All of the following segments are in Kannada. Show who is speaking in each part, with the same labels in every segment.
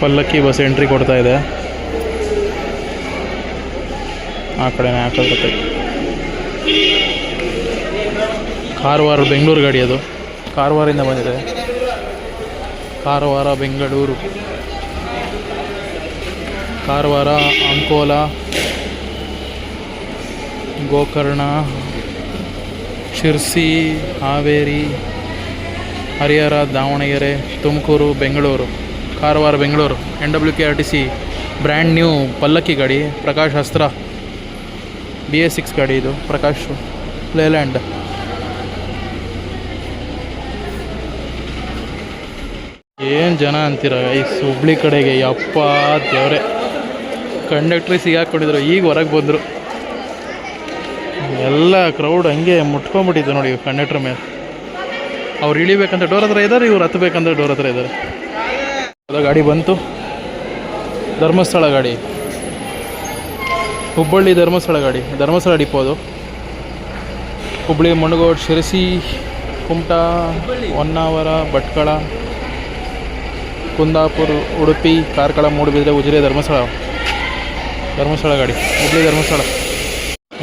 Speaker 1: ಪಲ್ಲಕ್ಕಿ ಬಸ್ ಎಂಟ್ರಿ ಕೊಡ್ತಾ ಇದೆ. ಆ ಕಡೆನೇ ಹಾಕೋಗುತ್ತೆ. ಕಾರವಾರ ಬೆಂಗಳೂರು ಗಾಡಿ ಅದು. ಕಾರವಾರಿಂದ ಬಂದಿದೆ. Karwar Bengaluru, Karwar, Ankola, Gokarna, Sirsi, Haveri, Harihar, Davanagere, Tumakuru, Bengaluru. Karwar Bengaluru NWKRTC brand new Pallakki ಗಾಡಿ. ಪ್ರಕಾಶ್ ಅಸ್ತ್ರ BS6 ಗಾಡಿ ಇದು. ಪ್ರಕಾಶ್ ಲೇಲ್ಯಾಂಡ್. ಏನು ಜನ ಅಂತೀರ ಈ ಹುಬ್ಳಿ ಕಡೆಗೆ, ಯಪ್ಪ ದೇವ್ರೆ. ಕಂಡಕ್ಟ್ರಿ ಸಿಗಾಕೊಂಡಿದ್ರು, ಈಗ ಹೊರಗೆ ಬಂದರು. ಎಲ್ಲ ಕ್ರೌಡ್ ಹಂಗೆ ಮುಟ್ಕೊಂಡ್ಬಿಟ್ಟಿತ್ತು ನೋಡಿ ಕಂಡಕ್ಟ್ರ್ ಮೇಲೆ. ಅವ್ರು ಇಳಿಬೇಕಂತ ಡೋರ್ ಹತ್ರ ಇದ್ದಾರೆ, ಇವ್ರು ಹತ್ತಬೇಕಂದ್ರೆ ಡೋರ್ ಹತ್ರ ಇದ್ದಾರೆ. ಅದು ಗಾಡಿ ಬಂತು. ಧರ್ಮಸ್ಥಳ ಗಾಡಿ, ಹುಬ್ಬಳ್ಳಿ ಧರ್ಮಸ್ಥಳ ಗಾಡಿ. ಧರ್ಮಸ್ಥಳ ಡಿಪೋ ಅದು. ಹುಬ್ಬಳ್ಳಿ, ಮುನಗೋಡು, ಶಿರಸಿ, ಕುಮಟಾ, ಹೊನ್ನಾವರ, ಭಟ್ಕಳ, ಕುಂದಾಪುರ, ಉಡುಪಿ, ಕಾರ್ಕಳ, ಮೂಡುಬಿದ್ರೆ, ಉಜಿರೆ, ಧರ್ಮಸ್ಥಳ. ಧರ್ಮಸ್ಥಳ ಗಾಡಿ, ಹುಬ್ಬಳ್ಳಿ ಧರ್ಮಸ್ಥಳ.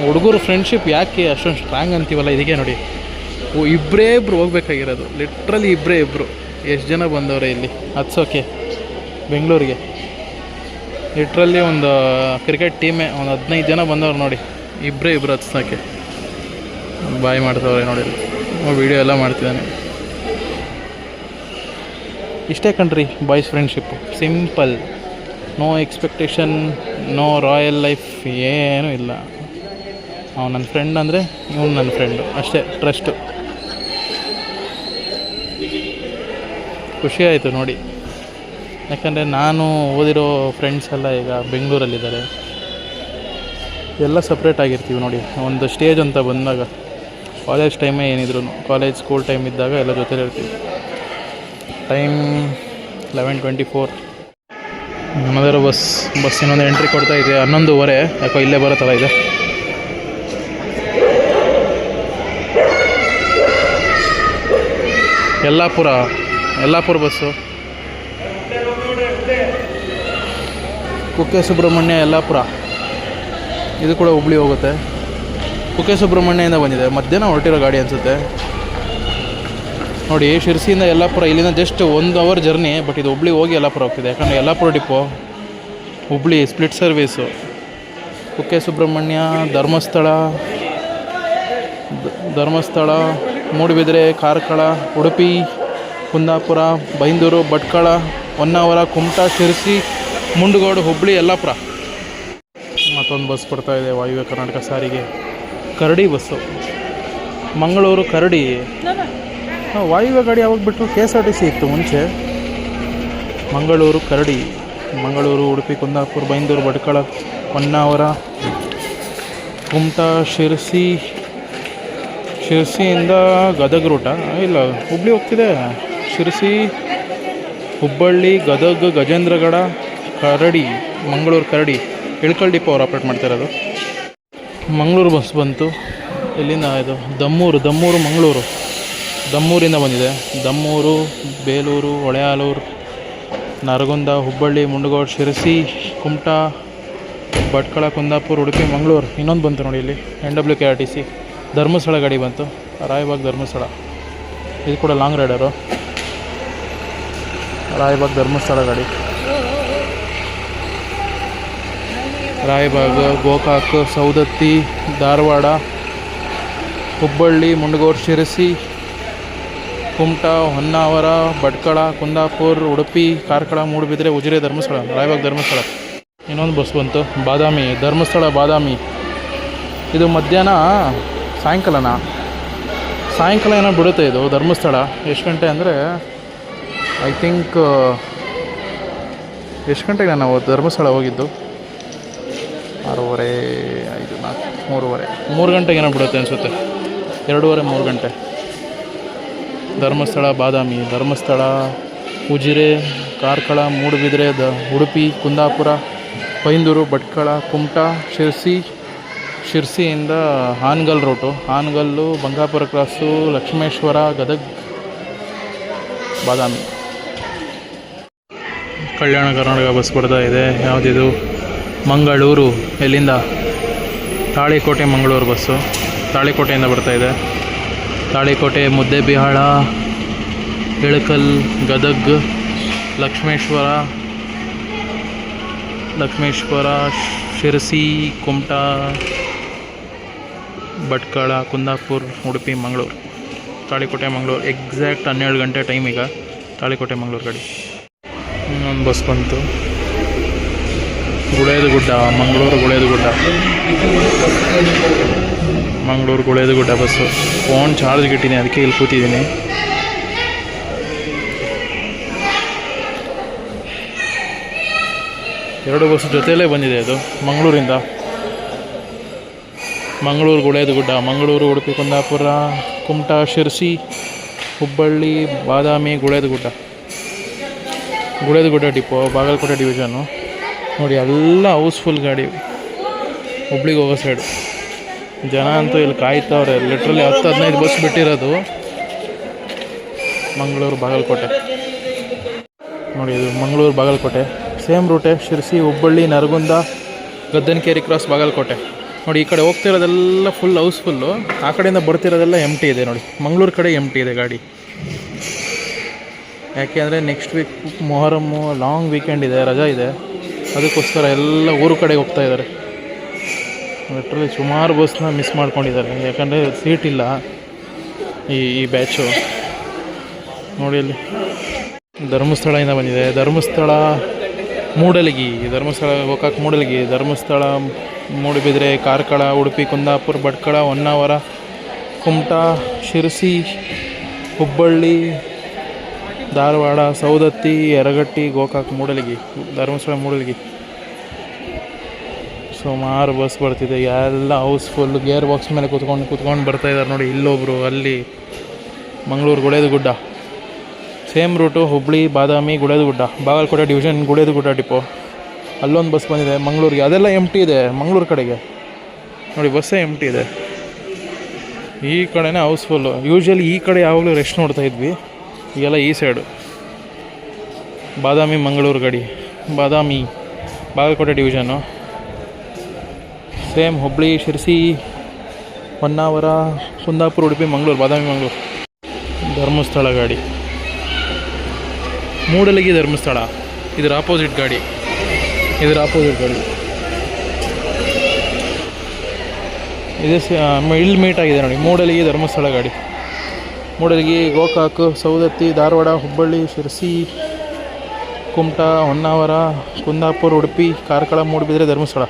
Speaker 1: ಹುಡುಗರು ಫ್ರೆಂಡ್ಶಿಪ್ ಯಾಕೆ ಅಷ್ಟೊಂದು ಸ್ಟ್ರಾಂಗ್ ಅಂತೀವಲ್ಲ, ಇದಕ್ಕೆ ನೋಡಿ. ಇಬ್ಬರೇ ಇಬ್ಬರು ಹೋಗ್ಬೇಕಾಗಿರೋದು, ಲಿಟ್ರಲಿ ಇಬ್ಬರೇ ಇಬ್ಬರು. ಎಷ್ಟು ಜನ ಬಂದವ್ರೆ ಇಲ್ಲಿ ಹತ್ಸೋಕ್ಕೆ ಬೆಂಗಳೂರಿಗೆ. ಲಿಟ್ರಲಿ ಒಂದು ಕ್ರಿಕೆಟ್ ಟೀಮೇ ಒಂದು 15 ಜನ ಬಂದವ್ರು ನೋಡಿ, ಇಬ್ಬರೇ ಇಬ್ಬರು ಹತ್ಸೋಕ್ಕೆ. ಬಾಯ್ ಮಾಡ್ತವ್ರೆ ನೋಡಿ, ವೀಡಿಯೋ ಎಲ್ಲ ಮಾಡ್ತಿದ್ದಾನೆ. ಇಷ್ಟೇ ಕಣ್ರಿ boys friendship. Simple, no expectation, no royal life, ಏನೂ ಇಲ್ಲ. ಅವ್ನು ನನ್ನ ಫ್ರೆಂಡ್ ಅಂದರೆ ಇವನು ನನ್ನ ಫ್ರೆಂಡು ಅಷ್ಟೇ. ಟ್ರಸ್ಟು. ಖುಷಿ ಆಯಿತು ನೋಡಿ. ಯಾಕಂದರೆ ನಾನು ಓದಿರೋ ಫ್ರೆಂಡ್ಸ್ ಎಲ್ಲ ಈಗ ಬೆಂಗಳೂರಲ್ಲಿದ್ದಾರೆ. ಎಲ್ಲ ಸಪ್ರೇಟ್ ಆಗಿರ್ತೀವಿ ನೋಡಿ. ಒಂದು ಸ್ಟೇಜ್ ಅಂತ ಬಂದಾಗ, ಕಾಲೇಜ್ ಟೈಮೇ ಏನಿದ್ರು, ಕಾಲೇಜ್ ಸ್ಕೂಲ್ ಟೈಮ್ ಇದ್ದಾಗ ಎಲ್ಲ ಜೊತೆಲಿ ಇರ್ತೀವಿ. ಟೈಮ್ 11:24. ನಮ್ಮದರ ಬಸ್ ಇನ್ನೊಂದು ಎಂಟ್ರಿ ಕೊಡ್ತಾ ಇದೆ. 11:15 ಯಾಕೋ ಇಲ್ಲೇ ಬರೋ ಥರ ಇದೆ. ಯಲ್ಲಾಪುರ ಬಸ್ಸು. ಕುಕ್ಕೆ ಸುಬ್ರಹ್ಮಣ್ಯ, ಯಲ್ಲಾಪುರ. ಇದು ಕೂಡ ಹುಬ್ಳಿ ಹೋಗುತ್ತೆ. ಕುಕ್ಕೆ ಸುಬ್ರಹ್ಮಣ್ಯದಿಂದ ಬಂದಿದೆ. ಮಧ್ಯಾಹ್ನ ಹೊರಟಿರೋ ಗಾಡಿ ಅನಿಸುತ್ತೆ ನೋಡಿ. ಶಿರ್ಸಿಯಿಂದ ಯಲ್ಲಾಪುರ, ಇಲ್ಲಿಂದ ಜಸ್ಟ್ 1 ಅವರ್ ಜರ್ನಿ. ಬಟ್ ಇದು ಹುಬ್ಳಿ ಹೋಗಿ ಯಲ್ಲಾಪುರ ಹೋಗ್ತಿದೆ. ಯಾಕಂದರೆ Yellapur depot, Hubli split service. Kukke Subrahmanya, Dharmasthala, Moodbidri, Karkala, Udupi, Kundapur, Byndoor, Bhatkal, Honnavar, Kumta, Sirsi, Mundgod, Hubballi, Yellapur. ಮತ್ತೊಂದು ಬಸ್ ಕೊಡ್ತಾಯಿದೆ ವಾಯುವ್ಯ ಕರ್ನಾಟಕ ಸಾರಿಗೆ. ಕರಡಿ ಬಸ್ಸು, ಮಂಗಳೂರು ಕರಡಿ. ವಾಯುವ್ಯ ಗಾಡಿ ಯಾವಾಗ ಬಿಟ್ಟರು? KSRTC ಇತ್ತು ಮುಂಚೆ. ಮಂಗಳೂರು ಕರಡಿ. ಮಂಗಳೂರು, ಉಡುಪಿ, ಕುಂದಾಪುರ, ಬೈಂದೂರು, ಭಟ್ಕಳ, ಹೊನ್ನಾವರ, ಕುಮಟಾ, ಶಿರ್ಸಿಯಿಂದ ಗದಗ ರೂಟ ಇಲ್ಲ, ಹುಬ್ಳಿ ಹೋಗ್ತಿದೆ. ಶಿರ್ಸಿ, ಹುಬ್ಬಳ್ಳಿ, ಗದಗ, ಗಜೇಂದ್ರಗಡ, ಕರಡಿ, ಮಂಗಳೂರು ಕರಡಿ. ಇಳ್ಕಲ್ ಡಿಪೋ ಅವ್ರು ಆಪ್ರೇಟ್ ಮಾಡ್ತಾಯಿರೋದು. ಮಂಗಳೂರು ಬಸ್ ಬಂತು. ಇಲ್ಲಿಂದ ಇದು ದಮ್ಮೂರು, ಮಂಗಳೂರು. ದಮ್ಮೂರಿಂದ ಬಂದಿದೆ. ದಮ್ಮೂರು, ಬೇಲೂರು, ಹೊಳೆಯಾಲೂರು, ನರಗುಂದ, ಹುಬ್ಬಳ್ಳಿ, ಮುಂಡಗೋಡು, ಶಿರಸಿ, ಕುಮಟಾ, ಭಟ್ಕಳ, ಕುಂದಾಪುರ, ಉಡುಪಿ, ಮಂಗಳೂರು. ಇನ್ನೊಂದು ಬಂತು ನೋಡಿ ಇಲ್ಲಿ, NWKRTC. ಧರ್ಮಸ್ಥಳ ಗಾಡಿ ಬಂತು. ರಾಯಬಾಗ್ ಧರ್ಮಸ್ಥಳ. ಇದು ಕೂಡ ಲಾಂಗ್ ರೈಡರು. ರಾಯಬಾಗ್ ಧರ್ಮಸ್ಥಳ ಗಾಡಿ. ರಾಯಬಾಗ್, ಗೋಕಾಕ್, ಸೌದತ್ತಿ, ಧಾರವಾಡ, ಹುಬ್ಬಳ್ಳಿ, ಮುಂಡಗೋಡು, ಶಿರಸಿ, ಕುಮಟಾ, ಹೊನ್ನಾವರ, ಭಟ್ಕಳ, ಕುಂದಾಪುರ, ಉಡುಪಿ, ಕಾರ್ಕಳ, ಮೂಡುಬಿದ್ರೆ, ಉಜಿರೆ, ಧರ್ಮಸ್ಥಳ. ರಾಯಬಾಗ್ ಧರ್ಮಸ್ಥಳ. ಇನ್ನೊಂದು ಬಸ್ ಬಂತು, ಬಾದಾಮಿ, ಧರ್ಮಸ್ಥಳ ಬಾದಾಮಿ. ಇದು ಮಧ್ಯಾಹ್ನ ಸಾಯಂಕಾಲ ಏನೋ ಬಿಡುತ್ತೆ ಇದು ಧರ್ಮಸ್ಥಳ. ಎಷ್ಟು ಗಂಟೆ ಅಂದರೆ ಐ ಥಿಂಕ್ ಎಷ್ಟು ಗಂಟೆಗೆ ನಾವು ಧರ್ಮಸ್ಥಳ ಹೋಗಿದ್ದು? 6:30, 5, 4, 3 ಗಂಟೆಗೆ ಏನೋ ಬಿಡುತ್ತೆ ಅನಿಸುತ್ತೆ. 2:30, 3 ಗಂಟೆ. ಧರ್ಮಸ್ಥಳ ಬಾದಾಮಿ, ಧರ್ಮಸ್ಥಳ, ಉಜಿರೆ, ಕಾರ್ಕಳ, ಮೂಡುಬಿದ್ರೆ, ಉಡುಪಿ, ಕುಂದಾಪುರ, ಬೈಂದೂರು, ಭಟ್ಕಳ, ಕುಮಟಾ, ಶಿರ್ಸಿಯಿಂದ ಹಾನಗಲ್ ರೂಟು. ಹಾನಗಲ್ಲು, ಬಂಗಾಪುರ ಕ್ರಾಸು, ಲಕ್ಷ್ಮೇಶ್ವರ, ಗದಗ, ಬಾದಾಮಿ. ಕಲ್ಯಾಣ ಕರ್ನಾಟಕ ಬಸ್ ಬರ್ತಾ ಇದೆ. ಯಾವುದಿದು? ಮಂಗಳೂರು. ಎಲ್ಲಿಂದ? ತಾಳಿಕೋಟೆ ಮಂಗಳೂರು ಬಸ್ಸು. ತಾಳಿಕೋಟೆಯಿಂದ ಬರ್ತಾಯಿದೆ. ತಾಳಿಕೋಟೆ, ಮುದ್ದೇಬಿಹಾಳ, ಇಳಕಲ್, ಗದಗ್, ಲಕ್ಷ್ಮೇಶ್ವರ, ಶಿರಸಿ, ಕುಮಟಾ, ಭಟ್ಕಳ, ಕುಂದಾಪುರ, ಉಡುಪಿ, ಮಂಗಳೂರು. ತಾಳಿಕೋಟೆ ಮಂಗಳೂರು ಎಕ್ಸಾಕ್ಟ್ 12 ಗಂಟೆ ಟೈಮ್ ಈಗ. ತಾಳಿಕೋಟೆ ಮಂಗಳೂರು ಗಾಡಿ. ಇನ್ನೊಂದು ಬಸ್ ಬಂತು. ಗುಳೇದಗುಡ್ಡ, ಮಂಗಳೂರು ಗುಳೇದಗುಡ್ಡ. ಮಂಗಳೂರು ಗುಳೇದಗುಡ್ಡ ಬಸ್ಸು. ಫೋನ್ ಚಾರ್ಜ್ಗೆ ಇಟ್ಟಿದ್ದೀನಿ, ಅದಕ್ಕೆ ಇಲ್ಲಿ ಕೂತಿದ್ದೀನಿ. ಎರಡು ಬಸ್ ಜೊತೆಯಲ್ಲೇ ಬಂದಿದೆ ಅದು. ಮಂಗಳೂರಿಂದ ಮಂಗಳೂರು ಗುಳೇದಗುಡ್ಡ, ಮಂಗಳೂರು, ಉಡುಪಿ, ಕುಂದಾಪುರ, ಕುಮಟಾ, ಶಿರಸಿ, ಹುಬ್ಬಳ್ಳಿ, ಬಾದಾಮಿ, ಗುಳೇದಗುಡ್ಡ ಡಿಪೋ, ಬಾಗಲಕೋಟೆ ಡಿವಿಷನ್ನು. ನೋಡಿ ಎಲ್ಲ ಹೌಸ್ಫುಲ್ ಗಾಡಿ. ಹುಬ್ಳಿಗೆ ಹೋಗೋ ಸೈಡು ಜನ ಅಂತೂ ಇಲ್ಲಿ ಕಾಯ್ತವ್ರೆ. ಲಿಟ್ರಲಿ 10-15 ಬಸ್ ಬಿಟ್ಟಿರೋದು. ಮಂಗಳೂರು ಬಾಗಲಕೋಟೆ ನೋಡಿ, ಇದು ಮಂಗಳೂರು ಬಾಗಲಕೋಟೆ ಸೇಮ್ ರೂಟೇ. ಶಿರಸಿ, ಹುಬ್ಬಳ್ಳಿ, ನರಗುಂದ, ಗದ್ದನಕೇರಿ ಕ್ರಾಸ್, ಬಾಗಲಕೋಟೆ. ನೋಡಿ ಈ ಕಡೆ ಹೋಗ್ತಿರೋದೆಲ್ಲ ಫುಲ್ ಹೌಸ್ಫುಲ್ಲು. ಆ ಕಡೆಯಿಂದ ಬರ್ತಿರೋದೆಲ್ಲ ಎಂಟಿ ಇದೆ. ನೋಡಿ ಮಂಗಳೂರು ಕಡೆ ಎಂಟಿ ಇದೆ ಗಾಡಿ. ಯಾಕೆ ಅಂದರೆ next week Muharram, long weekend ಇದೆ, ರಜಾ ಇದೆ. ಅದಕ್ಕೋಸ್ಕರ ಎಲ್ಲ ಊರು ಕಡೆಗೆ ಹೋಗ್ತಾ ಇದ್ದಾರೆ. ಲಿಟ್ರಲಿ ಸುಮಾರು ಬಸ್ನ ಮಿಸ್ ಮಾಡ್ಕೊಂಡಿದ್ದಾರೆ. ಯಾಕಂದರೆ ಸೀಟ್ ಇಲ್ಲ ಈ ಬ್ಯಾಚು. ನೋಡಿ ಅಲ್ಲಿ ಧರ್ಮಸ್ಥಳದಿಂದ ಬಂದಿದೆ. ಧರ್ಮಸ್ಥಳ, ಮೂಡಲಗಿ, ಧರ್ಮಸ್ಥಳ ಗೋಕಾಕ್, ಮೂಡಲಗಿ, ಧರ್ಮಸ್ಥಳ, ಮೂಡುಬಿದ್ರೆ, ಕಾರ್ಕಳ, ಉಡುಪಿ, ಕುಂದಾಪುರ, ಭಟ್ಕಳ, ಹೊನ್ನಾವರ, ಕುಮಟಾ, ಶಿರಸಿ, ಹುಬ್ಬಳ್ಳಿ, ಧಾರವಾಡ, ಸೌದತ್ತಿ, ಯರಗಟ್ಟಿ, ಗೋಕಾಕ್, ಮೂಡಲಗಿ, ಧರ್ಮಸ್ಥಳ, ಮೂಡಲಗಿ. ಸುಮಾರು ಬಸ್ ಬರ್ತಿದೆ. ಎಲ್ಲ ಹೌಸ್ಫುಲ್. ಗೇರ್ ಬಾಕ್ಸ್ ಮೇಲೆ ಕೂತ್ಕೊಂಡು ಬರ್ತಾಯಿದ್ದಾರೆ ನೋಡಿ. ಇಲ್ಲೊಬ್ರು, ಅಲ್ಲಿ ಮಂಗಳೂರು ಗುಳೇದಗುಡ್ಡ ಸೇಮ್ ರೂಟು. ಹುಬ್ಬಳ್ಳಿ, ಬಾದಾಮಿ, ಗುಳೇದಗುಡ್ಡ, ಬಾಗಲಕೋಟೆ ಡಿವಿಷನ್, ಗುಳೇದಗುಡ್ಡ ಡಿಪೋ. ಅಲ್ಲೊಂದು ಬಸ್ ಬಂದಿದೆ ಮಂಗಳೂರಿಗೆ. ಅದೆಲ್ಲ ಎಂಟಿ ಇದೆ ಮಂಗಳೂರು ಕಡೆಗೆ. ನೋಡಿ ಬಸ್ಸೇ ಎಂಟಿ ಇದೆ. ಈ ಕಡೆನೇ ಹೌಸ್ಫುಲ್ಲು. ಯೂಶ್ವಲಿ ಈ ಕಡೆ ಯಾವಾಗಲೂ ರೆಸ್ಟ್ ನೋಡ್ತಾ ಇದ್ವಿ. ಈಗೆಲ್ಲ ಈ ಸೈಡು. ಬಾದಾಮಿ ಮಂಗಳೂರು ಗಾಡಿ. ಬಾದಾಮಿ ಬಾಗಲಕೋಟೆ ಡಿವಿಷನ್ನು. ಸೇಮ್ ಹುಬ್ಬಳ್ಳಿ, ಶಿರಸಿ, ಹೊನ್ನಾವರ, ಕುಂದಾಪುರ, ಉಡುಪಿ, ಮಂಗಳೂರು, ಬಾದಾಮಿ ಮಂಗಳೂರು. ಧರ್ಮಸ್ಥಳ ಗಾಡಿ. ಮೂಡಲಗಿ, ಧರ್ಮಸ್ಥಳ. ಇದರ ಆಪೋಸಿಟ್ ಗಾಡಿ. ಇದು ಇಲ್ಲಿ ಮೀಟ್ ಆಗಿದೆ ನೋಡಿ. ಮೂಡಲಗಿ, ಧರ್ಮಸ್ಥಳ ಗಾಡಿ. ಮೂಡಲಗಿ, ಗೋಕಾಕ್, ಸೌದತ್ತಿ, ಧಾರವಾಡ, ಹುಬ್ಬಳ್ಳಿ, ಶಿರಸಿ, ಕುಮಟಾ, ಹೊನ್ನಾವರ, ಕುಂದಾಪುರ, ಉಡುಪಿ, ಕಾರ್ಕಳ, ಮೂಡುಬಿದ್ರೆ, ಧರ್ಮಸ್ಥಳ.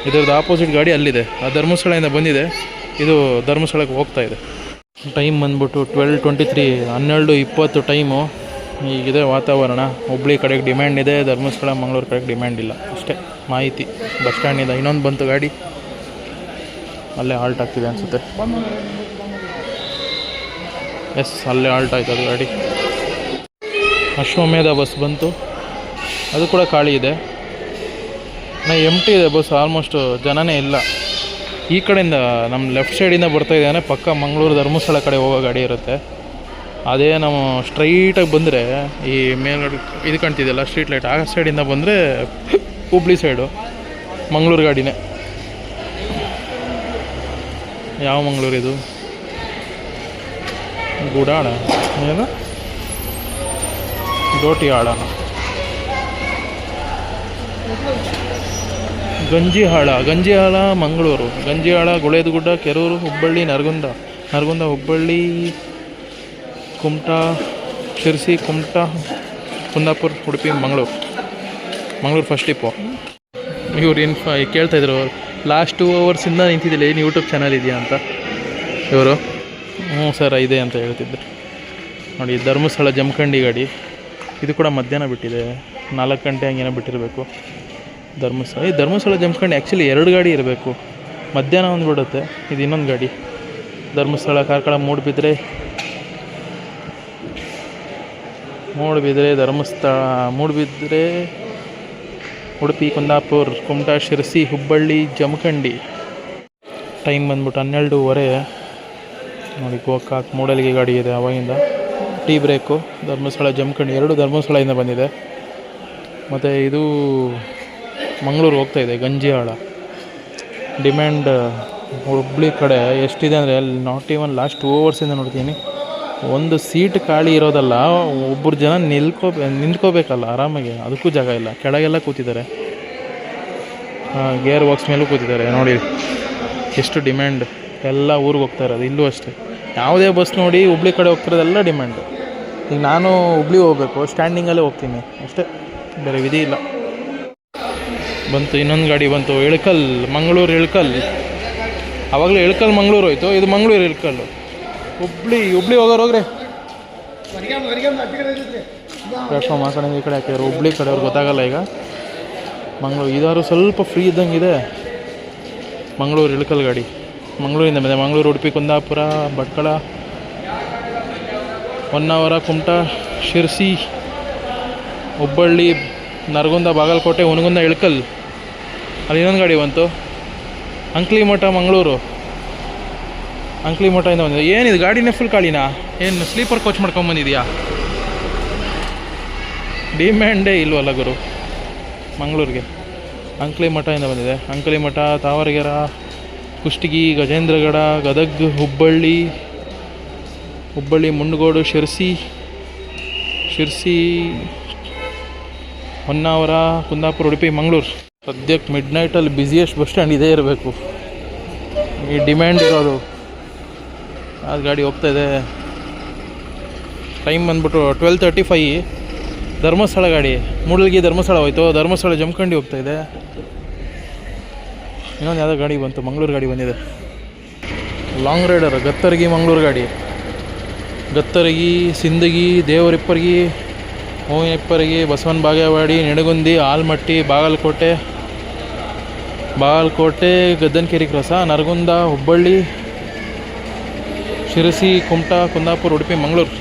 Speaker 1: ಇದರದ್ದು ಆಪೋಸಿಟ್ ಗಾಡಿ ಅಲ್ಲಿದೆ. ಆ ಧರ್ಮಸ್ಥಳದಿಂದ ಬಂದಿದೆ. ಇದು ಧರ್ಮಸ್ಥಳಕ್ಕೆ ಹೋಗ್ತಾ ಇದೆ. ಟೈಮ್ ಬಂದ್ಬಿಟ್ಟು 12:23, 12:20 ಟೈಮು. ಈಗಿದೆ ವಾತಾವರಣ. ಹುಬ್ಬಳ್ಳಿ ಕಡೆಗೆ ಡಿಮ್ಯಾಂಡ್ ಇದೆ, ಧರ್ಮಸ್ಥಳ, ಮಂಗಳೂರು ಕಡೆಗೆ ಡಿಮ್ಯಾಂಡ್ ಇಲ್ಲ. ಅಷ್ಟೇ ಮಾಹಿತಿ. ಬಸ್ ಸ್ಟ್ಯಾಂಡಿಂದ ಇನ್ನೊಂದು ಬಂತು ಗಾಡಿ. ಅಲ್ಲೇ ಹಾಲ್ಟ್ ಆಗ್ತಿದೆ ಅನಿಸುತ್ತೆ. ಎಸ್, ಅಲ್ಲೇ ಹಾಲ್ಟ್ ಆಯ್ತು ಅದು ಗಾಡಿ. ಅಶ್ವಮೇಧ ಬಸ್ ಬಂತು. ಅದು ಕೂಡ ಖಾಲಿ ಇದೆ. ಎಂಟಿ ಇದೆ ಬಸ್. ಆಲ್ಮೋಸ್ಟ್ ಜನನೇ ಇಲ್ಲ. ಈ ಕಡೆಯಿಂದ ನಮ್ಮ ಲೆಫ್ಟ್ ಸೈಡಿಂದ ಬರ್ತಾ ಇದ್ದಾನೆ. ಪಕ್ಕ ಮಂಗಳೂರು, ಧರ್ಮಸ್ಥಳ ಕಡೆ ಹೋಗೋ ಗಾಡಿ ಇರುತ್ತೆ. ಅದೇ ನಾವು ಸ್ಟ್ರೈಟಾಗಿ ಬಂದರೆ ಈ ಮೇಲ್ಗಡೆ ಇದು ಕಾಣ್ತಿದೆಯಲ್ಲ ಸ್ಟ್ರೀಟ್ ಲೈಟ್, ಆ ಸೈಡಿಂದ ಬಂದರೆ ಹುಬ್ಳಿ ಸೈಡು ಮಂಗಳೂರು ಗಾಡಿನೇ. ಯಾವ ಮಂಗಳೂರು ಇದು? ಗುಡಾಳ ಏನು? ದೋಟಿಯಾಳ, ಗಂಜಿಹಾಳ ಮಂಗಳೂರು, ಗಂಜಿಹಾಳ, ಗುಳೇದಗುಡ್ಡ, ಕೆರೂರು, ಹುಬ್ಬಳ್ಳಿ, ನರಗುಂದ, ಹುಬ್ಬಳ್ಳಿ, ಕುಮಟಾ, ಶಿರಸಿ, ಕುಮಟಾ, ಕುಂದಾಪುರ, ಉಡುಪಿ, ಮಂಗಳೂರು ಫಸ್ಟ್ ಡಿಪೋ. ಇವ್ರು ಕೇಳ್ತಾಯಿದ್ರು ಲಾಸ್ಟ್ 2 ಅವರ್ಸಿಂದ ನಿಂತಿದ್ದಿಲ್ಲ, ಏನು ಯೂಟ್ಯೂಬ್ ಚಾನಲ್ ಇದೆಯಾ ಅಂತ. ಇವರು ಹ್ಞೂ ಸರ್ ಇದೆ ಅಂತ ಹೇಳ್ತಿದ್ರು. ನೋಡಿ ಧರ್ಮಸ್ಥಳ ಜಮಖಂಡಿ ಗಾಡಿ. ಇದು ಕೂಡ ಮಧ್ಯಾಹ್ನ ಬಿಟ್ಟಿದೆ. 4 ಗಂಟೆ ಹಂಗೇನೋ ಬಿಟ್ಟಿರಬೇಕು. ಧರ್ಮಸ್ಥಳ ಜಮಖಂಡಿ ಆ್ಯಕ್ಚುಲಿ 2 ಗಾಡಿ ಇರಬೇಕು. ಮಧ್ಯಾಹ್ನ ಒಂದು ಬಿಡುತ್ತೆ. ಇದು ಇನ್ನೊಂದು ಗಾಡಿ. ಧರ್ಮಸ್ಥಳ, ಕಾರ್ಕಳ, ಮೂಡುಬಿದ್ರೆ, ಧರ್ಮಸ್ಥಳ, ಮೂಡುಬಿದ್ರೆ, ಉಡುಪಿ, ಕುಂದಾಪುರ, ಕುಮಟಾ, ಶಿರಸಿ, ಹುಬ್ಬಳ್ಳಿ, ಜಮಖಂಡಿ. ಟೈಮ್ ಬಂದ್ಬಿಟ್ಟು 12:30. ನೋಡಿ ಗೋಕಾಕ್, ಮೂಡಲಗಿ ಗಾಡಿ ಇದೆ ಅವಾಗಿಂದ. Tea break. ಧರ್ಮಸ್ಥಳ, ಜಮಖಂಡಿ 2 ಧರ್ಮಸ್ಥಳದಿಂದ ಬಂದಿದೆ. ಮತ್ತು ಇದು ಮಂಗಳೂರು ಹೋಗ್ತಾಯಿದೆ ಗಂಜಿಯಾಳ. ಡಿಮ್ಯಾಂಡ್ ಹುಬ್ಳಿ ಕಡೆ ಎಷ್ಟಿದೆ ಅಂದರೆ ಅಲ್ಲಿ ನಾಟ್ ಈವನ್ ಲಾಸ್ಟ್ 2 ಅವರ್ಸಿಂದ ನೋಡ್ತೀನಿ, ಒಂದು ಸೀಟ್ ಖಾಲಿ ಇರೋದಲ್ಲ, ಒಬ್ಬರು ಜನ ನಿಂತ್ಕೋಬೇಕಲ್ಲ ಆರಾಮಾಗಿ, ಅದಕ್ಕೂ ಜಾಗ ಇಲ್ಲ. ಕೆಳಗೆಲ್ಲ ಕೂತಿದ್ದಾರೆ, ಗೇರ್ ಬಾಕ್ಸ್ ಮೇಲೂ ಕೂತಿದ್ದಾರೆ. ನೋಡಿ ಎಷ್ಟು ಡಿಮ್ಯಾಂಡ್. ಎಲ್ಲ ಊರಿಗೆ ಹೋಗ್ತಾ ಇರೋದು. ಇಲ್ಲೂ ಅಷ್ಟೇ, ಯಾವುದೇ ಬಸ್ ನೋಡಿ ಹುಬ್ಳಿ ಕಡೆ ಹೋಗ್ತಿರೋದೆಲ್ಲ ಡಿಮ್ಯಾಂಡು. ಈಗ ನಾನು ಹುಬ್ಳಿ ಹೋಗಬೇಕು, ಸ್ಟ್ಯಾಂಡಿಂಗಲ್ಲೇ ಹೋಗ್ತೀನಿ ಅಷ್ಟೇ, ಬೇರೆ ವಿಧಿ ಇಲ್ಲ. ಬಂತು ಇನ್ನೊಂದು ಗಾಡಿ ಬಂತು, ಇಳಕಲ್ ಮಂಗಳೂರು ಇಳಕಲ್. ಆವಾಗಲೇ ಇಳಕಲ್ ಮಂಗಳೂರು ಹೋಯ್ತು, ಇದು ಮಂಗಳೂರು ಇಳಕಲ್ಲು. ಹುಬ್ಳಿ ಹೋಗ್ರಿ. ಪ್ಲಾಟ್ಫಾರ್ಮ್ ಆ ಕಡೆ ಈ ಕಡೆ ಹಾಕಿದ್ರು, ಹುಬ್ಳಿ ಕಡೆಯವ್ರು ಗೊತ್ತಾಗಲ್ಲ. ಈಗ ಮಂಗಳೂರು ಇದಾದ್ರು ಸ್ವಲ್ಪ ಫ್ರೀ ಇದ್ದಂಗೆ ಇದೆ. ಮಂಗಳೂರು ಇಳಕಲ್ ಗಾಡಿ ಮಂಗಳೂರಿಂದ ಬಂದೆ. ಮಂಗಳೂರು, ಉಡುಪಿ, ಕುಂದಾಪುರ, ಭಟ್ಕಳ, ಹೊನ್ನಾವರ, ಕುಮಟಾ, ಶಿರ್ಸಿ, ಹುಬ್ಬಳ್ಳಿ, ನರಗುಂದ, ಬಾಗಲಕೋಟೆ, ಹುನಗುಂದ, ಇಳಕಲ್. ಅಲ್ಲಿ ಇನ್ನೊಂದು ಗಾಡಿ ಬಂತು, ಅಂಕ್ಲಿಮಠ ಮಂಗಳೂರು. ಅಂಕ್ಲಿಮಠದಿಂದ ಬಂದಿದೆ. ಏನಿದು ಗಾಡಿನೇ ಫುಲ್ ಖಾಲಿನಾ? ಏನು ಸ್ಲೀಪರ್ ಕೋಚ್ ಮಾಡ್ಕೊಂಬಂದಿದೆಯಾ? ಡಿಮ್ಯಾಂಡೇ ಇಲ್ವಲ್ಲ ಗುರು ಮಂಗಳೂರಿಗೆ. ಅಂಕ್ಲಿಮಠದಿಂದ ಬಂದಿದೆ. ಅಂಕ್ಲಿಮಠ, ತಾವರಗೆರೆ, ಕುಷ್ಟಗಿ, ಗಜೇಂದ್ರಗಡ, ಗದಗ್, ಹುಬ್ಬಳ್ಳಿ, ಮುಂಡಗೋಡು, ಶಿರ್ಸಿ, ಹೊನ್ನಾವರ, ಕುಂದಾಪುರ, ಉಡುಪಿ, ಮಂಗಳೂರು. ಸದ್ಯಕ್ಕೆ ಮಿಡ್ ನೈಟಲ್ಲಿ ಬ್ಯುಸಿಯೆಸ್ಟ್ ಬಸ್ ಸ್ಟ್ಯಾಂಡ್ ಇದೇ ಇರಬೇಕು, ಈ ಡಿಮ್ಯಾಂಡ್ ಇರೋದು. ಅದು ಗಾಡಿ ಹೋಗ್ತಾಯಿದೆ. ಟೈಮ್ ಬಂದ್ಬಿಟ್ಟು 12:35. ಧರ್ಮಸ್ಥಳ ಗಾಡಿ, ಮೂಡಲ್ಗಿ ಧರ್ಮಸ್ಥಳ ಹೋಯ್ತು, ಧರ್ಮಸ್ಥಳ ಜಮಖಂಡಿ ಹೋಗ್ತಾಯಿದೆ. ಇನ್ನೊಂದು ಯಾವುದೋ ಗಾಡಿ ಬಂತು, ಮಂಗಳೂರು ಗಾಡಿ ಬಂದಿದೆ. ಲಾಂಗ್ ರೈಡರ್ ಗತ್ತರಗಿ ಮಂಗಳೂರು ಗಾಡಿ. ಗತ್ತರಗಿ, ಸಿಂದಗಿ, ದೇವರಿಪ್ಪರ್ಗಿ, ಓವಿನಪ್ಪರ್ಗಿ, ಬಸವನ ಬಾಗೇವಾಡಿ, ನಿಡಗುಂದಿ, ಆಲ್ಮಟ್ಟಿ, ಬಾಗಲಕೋಟೆ, ಗದ್ದನಕೆರೆ ಕ್ರಾಸ, ನರಗುಂದ, ಹುಬ್ಬಳ್ಳಿ, ಶಿರಸಿ, ಕುಮಟಾ, ಕುಂದಾಪುರ, ಉಡುಪಿ, ಮಂಗಳೂರು.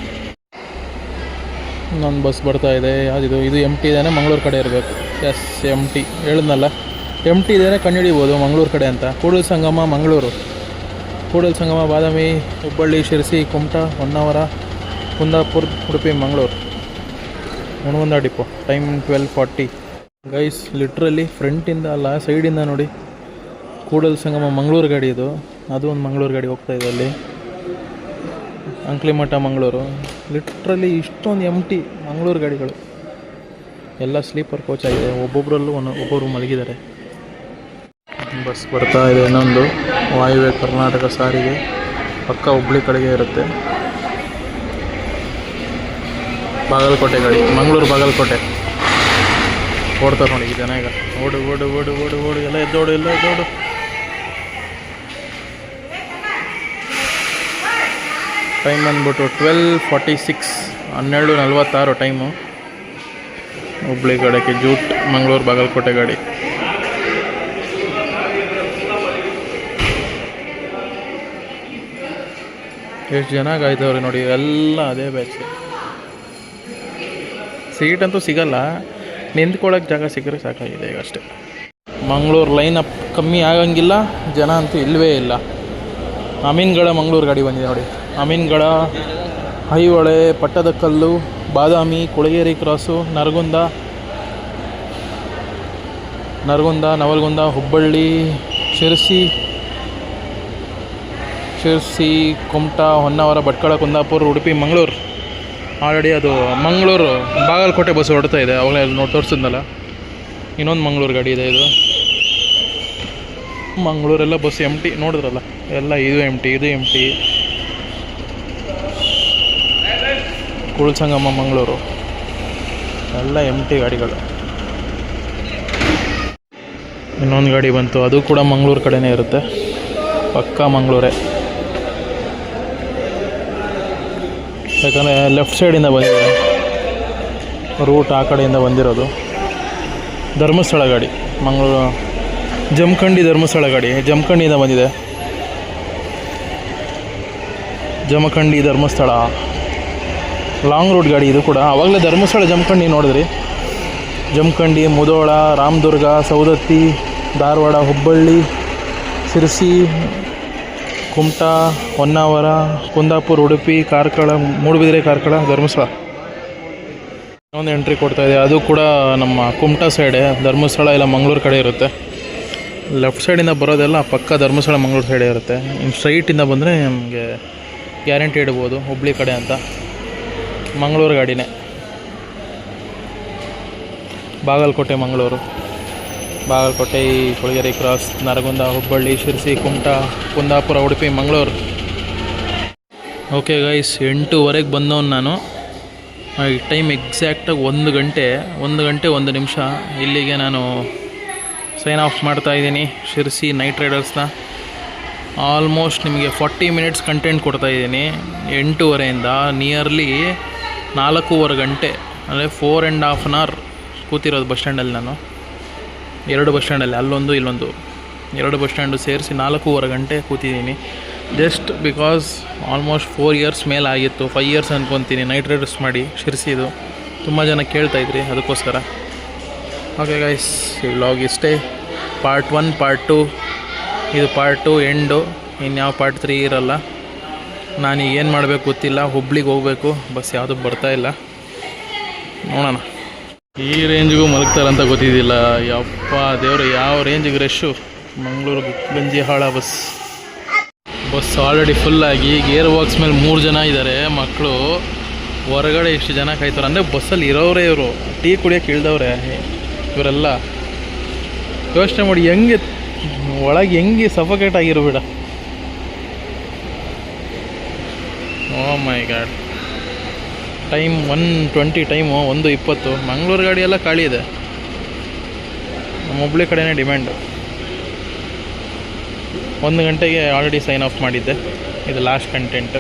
Speaker 1: ಇನ್ನೊಂದು ಬಸ್ ಬರ್ತಾಯಿದೆ. ಯಾವುದಿದು? ಇದು MT ಇದೇನೆ, ಮಂಗಳೂರು ಕಡೆ ಇರಬೇಕು. ಎಸ್, MT ಹೇಳಿದ್ನಲ್ಲ, MT ಇದೇನೆ ಕಂಡುಹಿಡಿಬೋದು ಮಂಗಳೂರು ಕಡೆ ಅಂತ. Kudala Sangama Mangaluru, Kudala Sangama Badami, Hubballi, Sirsi, Kumta, Honnavar, Kundapura, Udupi, Mangaluru, Hungund depot. Time 12:40. Guys literally ಫ್ರಂಟಿಂದ ಅಲ್ಲ, ಸೈಡಿಂದ ನೋಡಿ, ಕೂಡಲ ಸಂಗಮ ಮಂಗಳೂರು ಗಾಡಿ ಇದು. ಅದು ಒಂದು ಮಂಗಳೂರು ಗಾಡಿ ಹೋಗ್ತಾಯಿದೆ ಅಲ್ಲಿ. ಅಂಕ್ಲಿಮಠ ಮಂಗಳೂರು. ಲಿಟ್ರಲಿ ಇಷ್ಟೊಂದು MT ಮಂಗಳೂರು ಗಾಡಿಗಳು ಎಲ್ಲ ಸ್ಲೀಪರ್ ಕೋಚ್ ಆಗಿದೆ. ಒಬ್ಬೊಬ್ಬರಲ್ಲೂ ಒಬ್ಬೊಬ್ಬರು ಮಲಗಿದ್ದಾರೆ. ಬಸ್ ಬರ್ತಾ ಇದೆ ಇನ್ನೊಂದು, ವಾಯುವ್ಯ ಕರ್ನಾಟಕ ಸಾರಿಗೆ, ಪಕ್ಕ ಹುಬ್ಳಿ ಕಡೆಗೆ ಇರುತ್ತೆ. ಬಾಗಲಕೋಟೆ ಗಾಡಿ, ಮಂಗಳೂರು ಬಾಗಲಕೋಟೆ ಓಡ್ತಾರೆ ನೋಡಿ ಜನ. ಈಗ ಓಡು ಎಲ್ಲ ಎದ್ದೋಡು. ಟೈಮ್ ಬಂದ್ಬಿಟ್ಟು 12:46, 12:46 ಟೈಮು. ಹುಬ್ಳಿ ಕಡೆಗೆ ಜೂಟ್, ಮಂಗಳೂರು ಬಾಗಲಕೋಟೆ ಗಾಡಿ. ಎಷ್ಟು ಜನ ಕಾಯ್ತವ್ರೆ ನೋಡಿ, ಎಲ್ಲ ಅದೇ ಬ್ಯಾಚ್. ಸೀಟಂತೂ ಸಿಗಲ್ಲ, ನಿಂತ್ಕೊಳ್ಳೋಕೆ ಜಾಗ ಸಿಕ್ಕರೆ ಸಾಕಾಗಿದೆ ಈಗ ಅಷ್ಟೇ. ಮಂಗಳೂರು ಲೈನ್ ಅಪ್ ಕಮ್ಮಿ ಆಗಂಗಿಲ್ಲ, ಜನ ಅಂತೂ ಇಲ್ಲವೇ ಇಲ್ಲ. ಅಮೀನ್ಗಡ ಮಂಗಳೂರು ಗಾಡಿ ಬಂದಿದೆ ನೋಡಿ. ಅಮೀನ್ಗಡ, ಐಹೊಳೆ, ಪಟ್ಟದಕಲ್ಲು, ಬಾದಾಮಿ, ಕೊಳಗೇರಿ ಕ್ರಾಸು, ನರಗುಂದ, ನವಲಗುಂದ, ಹುಬ್ಬಳ್ಳಿ, ಶಿರಸಿ, ಕುಮಟಾ, ಹೊನ್ನಾವರ, ಭಟ್ಕಳ, ಕುಂದಾಪುರ, ಉಡುಪಿ, ಮಂಗಳೂರು. ಆಲ್ರೆಡಿ ಅದು ಮಂಗಳೂರು ಬಾಗಲಕೋಟೆ ಬಸ್ ಹೊಡ್ತಾ ಇದೆ, ಅವಾಗಲೇ ನೋಡಿ ತೋರಿಸಿದ್ನಲ್ಲ. ಇನ್ನೊಂದು ಮಂಗಳೂರು ಗಾಡಿ ಇದೆ ಇದು. ಮಂಗಳೂರೆಲ್ಲ ಬಸ್ MT ನೋಡಿದ್ರಲ್ಲ, ಎಲ್ಲ ಇದು MT. ಕೂಡಲ ಸಂಗಮ ಮಂಗಳೂರು ಎಲ್ಲ MT ಗಾಡಿಗಳು. ಇನ್ನೊಂದು ಗಾಡಿ ಬಂತು, ಅದು ಕೂಡ ಮಂಗಳೂರು ಕಡೆನೇ ಇರುತ್ತೆ, ಪಕ್ಕಾ ಮಂಗಳೂರೇ. ಯಾಕಂದರೆ ಲೆಫ್ಟ್ ಸೈಡಿಂದ ಬಂದಿದೆ ರೂಟ್, ಆ ಕಡೆಯಿಂದ ಬಂದಿರೋದು. ಧರ್ಮಸ್ಥಳ ಗಾಡಿ, ಮಂಗಳೂರು ಜಮಖಂಡಿ ಧರ್ಮಸ್ಥಳ ಗಾಡಿ, ಜಮಖಂಡಿಯಿಂದ ಬಂದಿದೆ. ಜಮಖಂಡಿ ಧರ್ಮಸ್ಥಳ ಲಾಂಗ್ ರೂಟ್ ಗಾಡಿ ಇದು ಕೂಡ. ಆವಾಗಲೇ ಧರ್ಮಸ್ಥಳ ಜಮಖಂಡಿ ನೋಡಿದ್ರಿ. ಜಮಖಂಡಿ, ಮುಧೋಳ, ರಾಮದುರ್ಗ, ಸೌದತ್ತಿ, ಧಾರವಾಡ, ಹುಬ್ಬಳ್ಳಿ, ಶಿರಸಿ, ಕುಮಟಾ, ಹೊನ್ನಾವರ, ಕುಂದಾಪುರ, ಉಡುಪಿ, ಕಾರ್ಕಳ, ಮೂಡುಬಿದಿರೆ, ಕಾರ್ಕಳ, ಧರ್ಮಸ್ಥಳ. ಒಂದು ಎಂಟ್ರಿ ಕೊಡ್ತಾ ಇದೆ, ಅದು ಕೂಡ ನಮ್ಮ ಕುಮಟಾ ಸೈಡೆ, ಧರ್ಮಸ್ಥಳ ಇಲ್ಲ ಮಂಗಳೂರು ಕಡೆ ಇರುತ್ತೆ. ಲೆಫ್ಟ್ ಸೈಡಿಂದ ಬರೋದೆಲ್ಲ ಪಕ್ಕ ಧರ್ಮಸ್ಥಳ ಮಂಗಳೂರು ಸೈಡೇ ಇರುತ್ತೆ. ಇನ್ನು ಸ್ಟ್ರೈಟಿಂದ ಬಂದರೆ ನಮಗೆ ಗ್ಯಾರಂಟಿ ಇಡ್ಬೋದು ಹುಬ್ಳಿ ಕಡೆ ಅಂತ. Mangaluru ಗಾಡಿನೇ, Bagalkot Mangaluru, Bagalkote, Kolageri cross, Naragund, Hubballi, Sirsi, Kumta, Kundapur, Udupi, Mangaluru. Okay guys, 8:00 ಬಂದವನು ನಾನು. ಈ ಟೈಮ್ ಎಕ್ಸಾಕ್ಟಾಗಿ 1 ಗಂಟೆ 1 ನಿಮಿಷ. ಇಲ್ಲಿಗೆ ನಾನು ಸೈನ್ ಆಫ್ ಮಾಡ್ತಾಯಿದ್ದೀನಿ ಶಿರಸಿ ನೈಟ್ ರೈಡರ್ಸ್ನ. ಆಲ್ಮೋಸ್ಟ್ ನಿಮಗೆ 40 ಮಿನಿಟ್ಸ್ ಕಂಟೆಂಟ್ ಕೊಡ್ತಾಯಿದ್ದೀನಿ. 8:30ಇಂದ ನಿಯರ್ಲಿ 4:15 ಗಂಟೆ, ಅಂದರೆ 4.5 hour ಕೂತಿರೋದು ಬಸ್ ಸ್ಟ್ಯಾಂಡಲ್ಲಿ ನಾನು. 2 ಬಸ್ ಸ್ಟ್ಯಾಂಡಲ್ಲಿ, ಅಲ್ಲೊಂದು ಇಲ್ಲೊಂದು, 2 ಬಸ್ ಸ್ಟ್ಯಾಂಡು ಸೇರಿಸಿ 4:15 ಗಂಟೆ ಕೂತಿದ್ದೀನಿ. ಜಸ್ಟ್ ಬಿಕಾಸ್ ಆಲ್ಮೋಸ್ಟ್ 4 years ಮೇಲೆ ಆಗಿತ್ತು, 5 years ಅಂದ್ಕೊತೀನಿ ನೈಟ್ ರೈಡರ್ಸ್ ಮಾಡಿ ಶಿರಸಿದು. ತುಂಬ ಜನ ಕೇಳ್ತಾಯಿದ್ರಿ, ಅದಕ್ಕೋಸ್ಕರ. ಓಕೆ ಗೈಸ್, ಈ ವ್ಲಾಗ್ ಇಷ್ಟೇ. ಪಾರ್ಟ್ 1, ಪಾರ್ಟ್ 2, ಇದು ಪಾರ್ಟ್ 2 ಎಂಡು. ಇನ್ಯಾವ ಪಾರ್ಟ್ 3 ಇರಲ್ಲ. ನಾನೀಗ ಏನು ಮಾಡಬೇಕು ಗೊತ್ತಿಲ್ಲ, ಹುಬ್ಳಿಗೆ ಹೋಗಬೇಕು, ಬಸ್ ಯಾವುದೂ ಬರ್ತಾಯಿಲ್ಲ, ನೋಡೋಣ. ಈ ರೇಂಜಿಗೂ ಮಲಗ್ತಾರಂತ ಗೊತ್ತಿದ್ದಿಲ್ಲ. ಯಪ್ಪ ದೇವರು, ಯಾವ ರೇಂಜಿಗೆ rush. Mangaluru Ganjihal bus already ಫುಲ್ಲಾಗಿ, ಗೇರ್ ಬಾಕ್ಸ್ ಮೇಲೆ 3 ಜನ ಇದ್ದಾರೆ ಮಕ್ಕಳು. ಹೊರಗಡೆ ಎಷ್ಟು ಜನ ಕಾಯ್ತಾರೆ ಅಂದರೆ ಬಸ್ಸಲ್ಲಿ ಇರೋರೇ ಇವರು, ಟೀ ಕುಡಿಯೋಕೆ ಇಳ್ದವ್ರೆ ಇವರೆಲ್ಲ. ಯೋಚನೆ ಮಾಡಿ ಹೆಂಗೆ ಒಳಗೆ ಹೆಂಗೆ ಸಫೋಕೇಟ್ ಆಗಿರೋ. ಓ ಮೈ ಗಾಡ್. Time 1:20, time 1:20. ಮಂಗಳೂರು ಗಾಡಿ ಎಲ್ಲ ಖಾಲಿ ಇದೆ, ನಮ್ಮ ಹುಬ್ಳಿ ಕಡೆನೇ ಡಿಮ್ಯಾಂಡು. 1 ಗಂಟೆಗೆ ಆಲ್ರೆಡಿ ಸೈನ್ ಆಫ್ ಮಾಡಿದ್ದೆ. ಇದು ಲಾಸ್ಟ್ ಕಂಟೆಂಟ್.